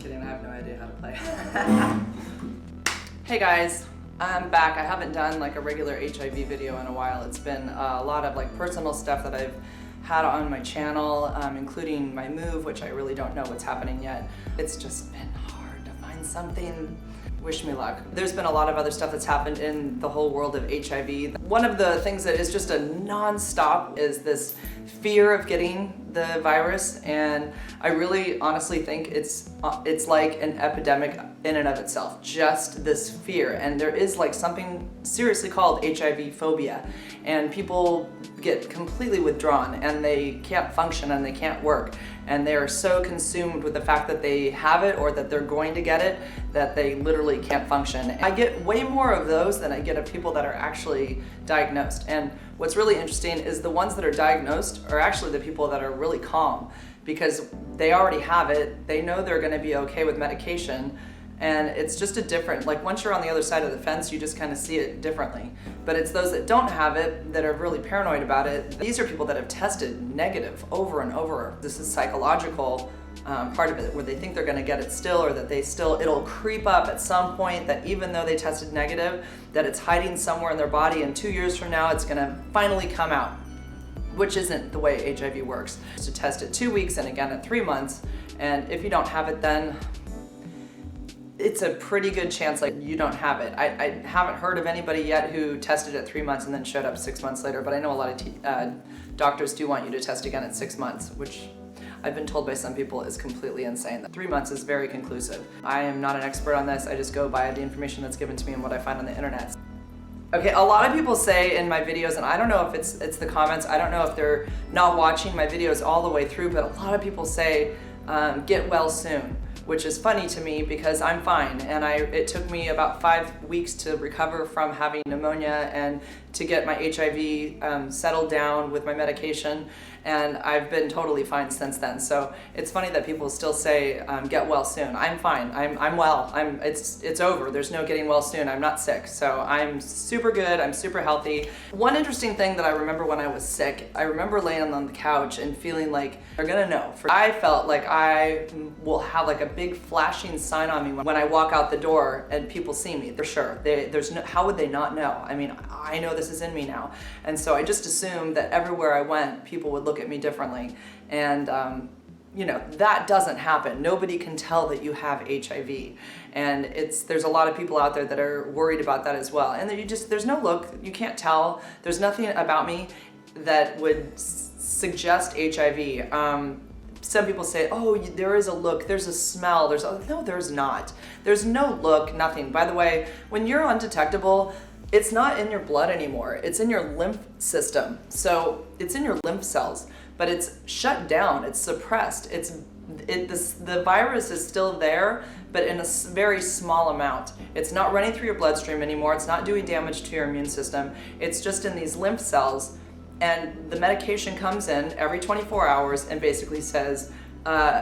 Just kidding, I have no idea how to play. Hey guys, I'm back. I haven't done like a regular HIV video in a while. It's been a lot of like personal stuff that I've had on my channel, including my move, which I really don't know what's happening yet. It's just been hard to find something. Wish me luck. There's been a lot of other stuff that's happened in the whole world of HIV. One of the things that is just a non-stop is this fear of getting the virus, and I really honestly think it's like an epidemic in and of itself, just this fear. And there is like something seriously called HIV phobia, and people get completely withdrawn and they can't function and they can't work, and they are so consumed with the fact that they have it or that they're going to get it that they literally can't function. I get way more of those than I get of people that are actually diagnosed. And what's really interesting is the ones that are diagnosed are actually the people that are really calm, because they already have it, they know they're going to be okay with medication, and it's just a different, like once you're on the other side of the fence, you just kind of see it differently. But it's those that don't have it that are really paranoid about it. These are people that have tested negative over and over. This is psychological part of it, where they think they're going to get it still, or that it'll creep up at some point, that even though they tested negative, that it's hiding somewhere in their body, and 2 years from now it's going to finally come out, which isn't the way HIV works. It's to test at 2 weeks and again at 3 months, and if you don't have it then it's a pretty good chance like you don't have it. I haven't heard of anybody yet who tested at 3 months and then showed up 6 months later, but I know a lot of doctors do want you to test again at 6 months, which I've been told by some people is completely insane. 3 months is very conclusive. I am not an expert on this, I just go by the information that's given to me and what I find on the internet. Okay, a lot of people say in my videos, and I don't know if it's the comments, I don't know if they're not watching my videos all the way through, but a lot of people say, get well soon, which is funny to me because I'm fine, and it took me about 5 weeks to recover from having pneumonia and to get my HIV settled down with my medication, and I've been totally fine since then. So it's funny that people still say, get well soon. I'm fine, I'm well, it's over, there's no getting well soon, I'm not sick. So I'm super good, I'm super healthy. One interesting thing that I remember when I was sick, I remember laying on the couch and feeling like they're gonna know. I felt like I will have like a big flashing sign on me when I walk out the door and people see me, for sure. How would they not know? I mean, I know this is in me now. And so I just assumed that everywhere I went, people would look at me differently. And you know, that doesn't happen. Nobody can tell that you have HIV. And there's a lot of people out there that are worried about that as well. And there's no look, you can't tell. There's nothing about me that would suggest HIV. Some people say, oh, there is a look, there's a smell, no, there's not. There's no look, nothing. By the way, when you're undetectable, it's not in your blood anymore, it's in your lymph system. So it's in your lymph cells, but it's shut down, it's suppressed. The virus is still there, but in a very small amount. It's not running through your bloodstream anymore, it's not doing damage to your immune system, it's just in these lymph cells. And the medication comes in every 24 hours and basically says,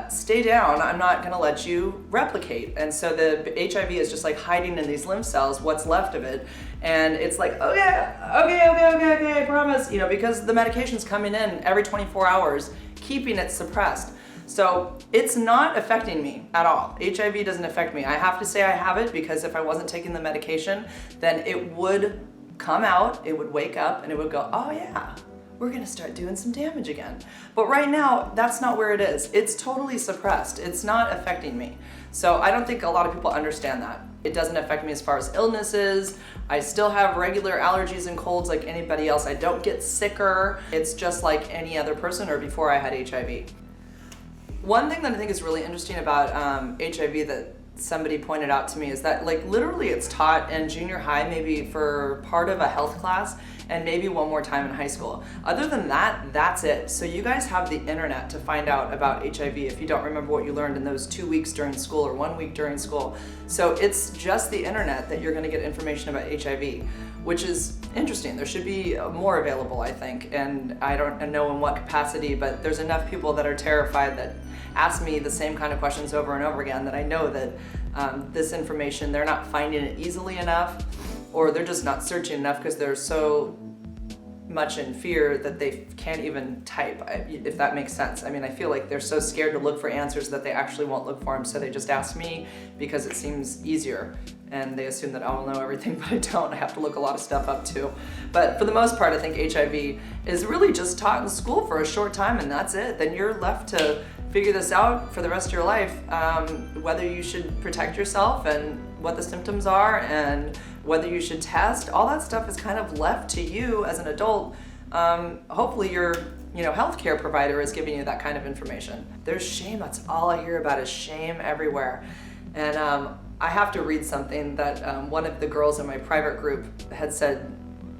stay down, I'm not gonna let you replicate. And so the HIV is just like hiding in these lymph cells, what's left of it. And it's like, okay, I promise. You know, because the medication's coming in every 24 hours, keeping it suppressed. So it's not affecting me at all. HIV doesn't affect me. I have to say I have it because if I wasn't taking the medication, then it would come out, it would wake up and it would go, oh yeah, we're gonna start doing some damage again. But right now, that's not where it is. It's totally suppressed. It's not affecting me. So I don't think a lot of people understand that. It doesn't affect me as far as illnesses. I still have regular allergies and colds like anybody else. I don't get sicker. It's just like any other person or before I had HIV. One thing that I think is really interesting about HIV that somebody pointed out to me is that like literally it's taught in junior high, maybe for part of a health class, and maybe one more time in high school. Other than that, that's it. So you guys have the internet to find out about HIV if you don't remember what you learned in those 2 weeks during school or 1 week during school. So it's just the internet that you're gonna get information about HIV, which is interesting. There should be more available, I think, and I don't know in what capacity, but there's enough people that are terrified that ask me the same kind of questions over and over again that I know that this information, they're not finding it easily enough, or they're just not searching enough because they're so much in fear that they can't even type, if that makes sense. I mean, I feel like they're so scared to look for answers that they actually won't look for them, so they just ask me because it seems easier. And they assume that I'll know everything, but I don't. I have to look a lot of stuff up too. But for the most part, I think HIV is really just taught in school for a short time, and that's it. Then you're left to figure this out for the rest of your life, whether you should protect yourself and what the symptoms are and whether you should test. All that stuff is kind of left to you as an adult. Hopefully your healthcare provider is giving you that kind of information. There's shame. That's all I hear about is shame everywhere. And I have to read something that one of the girls in my private group had said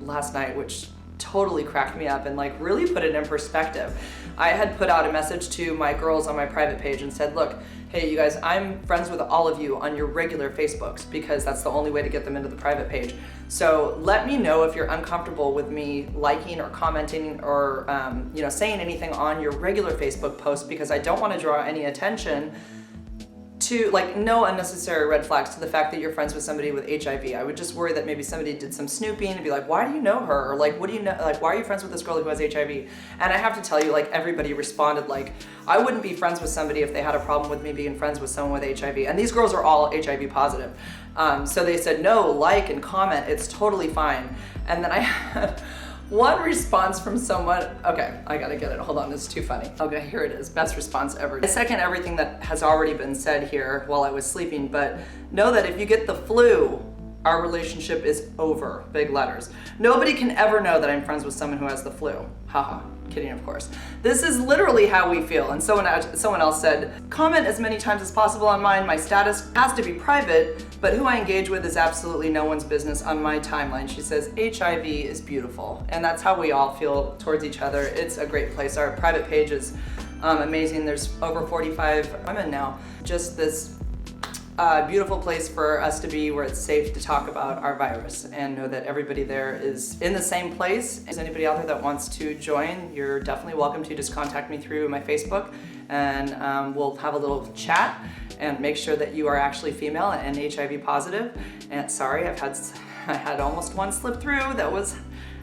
last night, which totally cracked me up and like really put it in perspective. I had put out a message to my girls on my private page and said, look, hey you guys, I'm friends with all of you on your regular Facebooks because that's the only way to get them into the private page. So let me know if you're uncomfortable with me liking or commenting or saying anything on your regular Facebook post, because I don't want to draw any attention to, like, no unnecessary red flags to the fact that you're friends with somebody with HIV. I would just worry that maybe somebody did some snooping and be like, why do you know her? Or like, what do you know? Like, why are you friends with this girl who has HIV? And I have to tell you, like, everybody responded like, I wouldn't be friends with somebody if they had a problem with me being friends with someone with HIV. And these girls are all HIV positive. So they said, no, like and comment, it's totally fine. And then I had one response from someone, okay, I gotta get it, hold on, it's too funny. Okay, here it is, best response ever. I second everything that has already been said here while I was sleeping, but know that if you get the flu, our relationship is over, big letters. Nobody can ever know that I'm friends with someone who has the flu. Haha, kidding of course. This is literally how we feel. And someone else said, comment as many times as possible on mine, my status has to be private, but who I engage with is absolutely no one's business on my timeline. She says, HIV is beautiful. And that's how we all feel towards each other. It's a great place. Our private page is amazing. There's over 45 women now. Just this beautiful place for us to be where it's safe to talk about our virus and know that everybody there is in the same place. If there's anybody out there that wants to join, you're definitely welcome to just contact me through my Facebook, and we'll have a little chat and make sure that you are actually female and HIV positive. And sorry, I had almost one slip through that was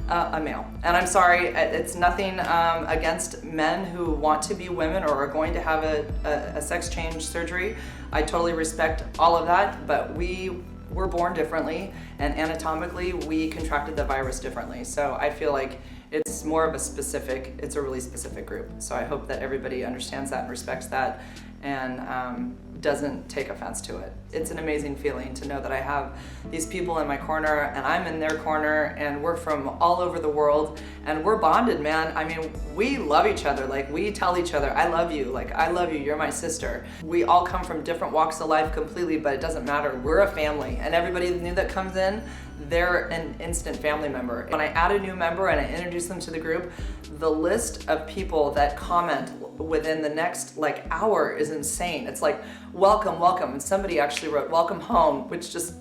a male. And I'm sorry, it's nothing against men who want to be women or are going to have a sex change surgery. I totally respect all of that, but we were born differently, and anatomically we contracted the virus differently. So I feel like it's more of it's a really specific group. So I hope that everybody understands that and respects that and doesn't take offense to it. It's an amazing feeling to know that I have these people in my corner and I'm in their corner, and we're from all over the world and we're bonded, man. I mean, we love each other. Like, we tell each other, I love you. Like, I love you, you're my sister. We all come from different walks of life completely, but it doesn't matter. We're a family, and everybody new that comes in, they're an instant family member. When I add a new member and I introduce them to the group, the list of people that comment within the next hour is insane. It's like, welcome, welcome. And somebody actually wrote, welcome home, which just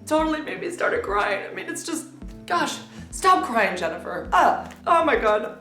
totally made me start crying. I mean, it's just, gosh, stop crying, Jennifer. Oh my God.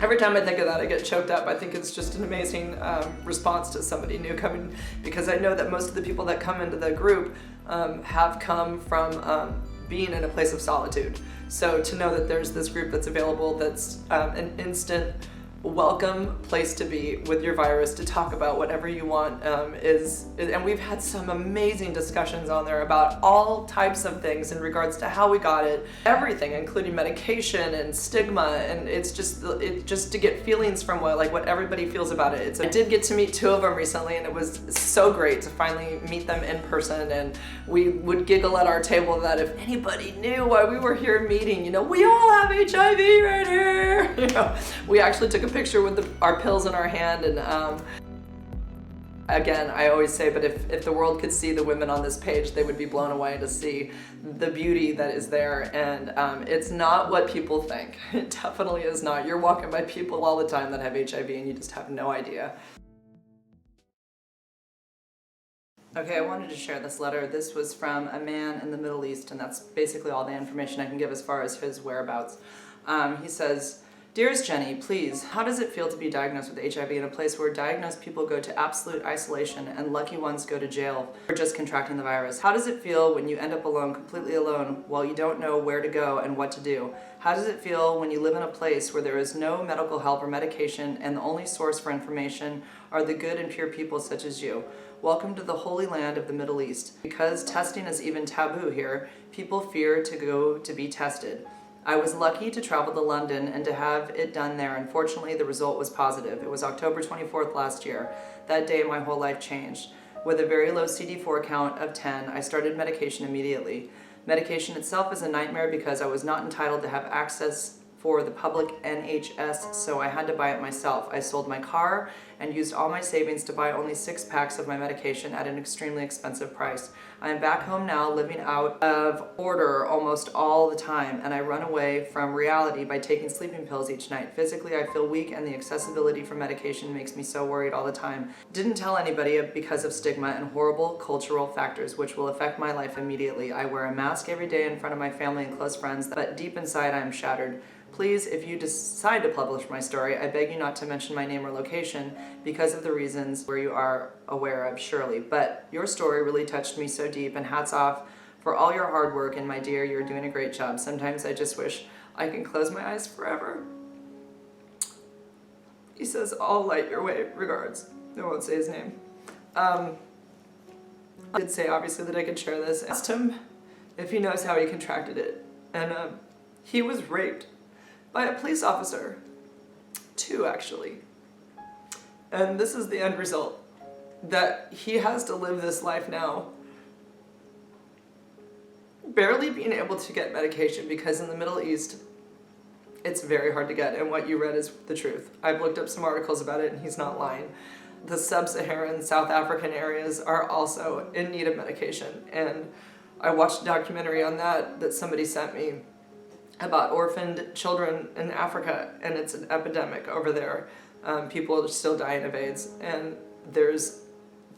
Every time I think of that, I get choked up. I think it's just an amazing response to somebody new coming, because I know that most of the people that come into the group have come from being in a place of solitude. So to know that there's this group that's available, that's an instant welcome place to be with your virus to talk about whatever you want and we've had some amazing discussions on there about all types of things in regards to how we got it, everything, including medication and stigma, and it's just to get feelings from what everybody feels about it. I did get to meet two of them recently, and it was so great to finally meet them in person, and we would giggle at our table that if anybody knew why we were here meeting, we all have HIV right here. We actually took a picture with our pills in our hand, and again, I always say, but if the world could see the women on this page, they would be blown away to see the beauty that is there. And it's not what people think. It definitely is not. You're walking by people all the time that have HIV and you just have no idea. Okay, I wanted to share this letter. This was from a man in the Middle East, and that's basically all the information I can give as far as his whereabouts. He says, Dearest Jenny, please, how does it feel to be diagnosed with HIV in a place where diagnosed people go to absolute isolation and lucky ones go to jail for just contracting the virus? How does it feel when you end up alone, completely alone, while you don't know where to go and what to do? How does it feel when you live in a place where there is no medical help or medication and the only source for information are the good and pure people such as you? Welcome to the Holy Land of the Middle East. Because testing is even taboo here, people fear to go to be tested. I was lucky to travel to London and to have it done there. Unfortunately, the result was positive. It was October 24th last year. That day, my whole life changed. With a very low CD4 count of 10, I started medication immediately. Medication itself is a nightmare because I was not entitled to have access for the public NHS, so I had to buy it myself. I sold my car and used all my savings to buy only 6 packs of my medication at an extremely expensive price. I am back home now, living out of order almost all the time, and I run away from reality by taking sleeping pills each night. Physically, I feel weak, and the accessibility for medication makes me so worried all the time. Didn't tell anybody because of stigma and horrible cultural factors, which will affect my life immediately. I wear a mask every day in front of my family and close friends, but deep inside I am shattered. Please, if you decide to publish my story, I beg you not to mention my name or location because of the reasons where you are aware of, surely. But your story really touched me so deep, and hats off for all your hard work, and my dear, you're doing a great job. Sometimes I just wish I can close my eyes forever. He says, all light your way, regards. I won't say his name. I did say, obviously, that I could share this. I asked him if he knows how he contracted it, and he was raped by a police officer. 2, actually. And this is the end result. That he has to live this life now barely being able to get medication, because in the Middle East, it's very hard to get, and what you read is the truth. I've looked up some articles about it, and he's not lying. The sub-Saharan South African areas are also in need of medication, and I watched a documentary on that somebody sent me about orphaned children in Africa, and it's an epidemic over there. People are still dying of AIDS, and there's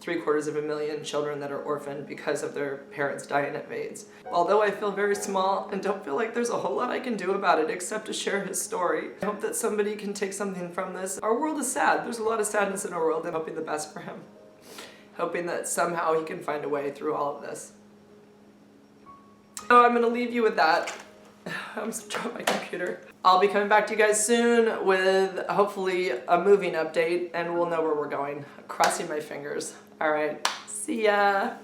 750,000 children that are orphaned because of their parents dying of AIDS. Although I feel very small and don't feel like there's a whole lot I can do about it except to share his story, I hope that somebody can take something from this. Our world is sad. There's a lot of sadness in our world, and I'm hoping the best for him. Hoping that somehow he can find a way through all of this. So I'm gonna leave you with that. I'm just dropping my computer. I'll be coming back to you guys soon with hopefully a moving update, and we'll know where we're going. Crossing my fingers. All right, see ya.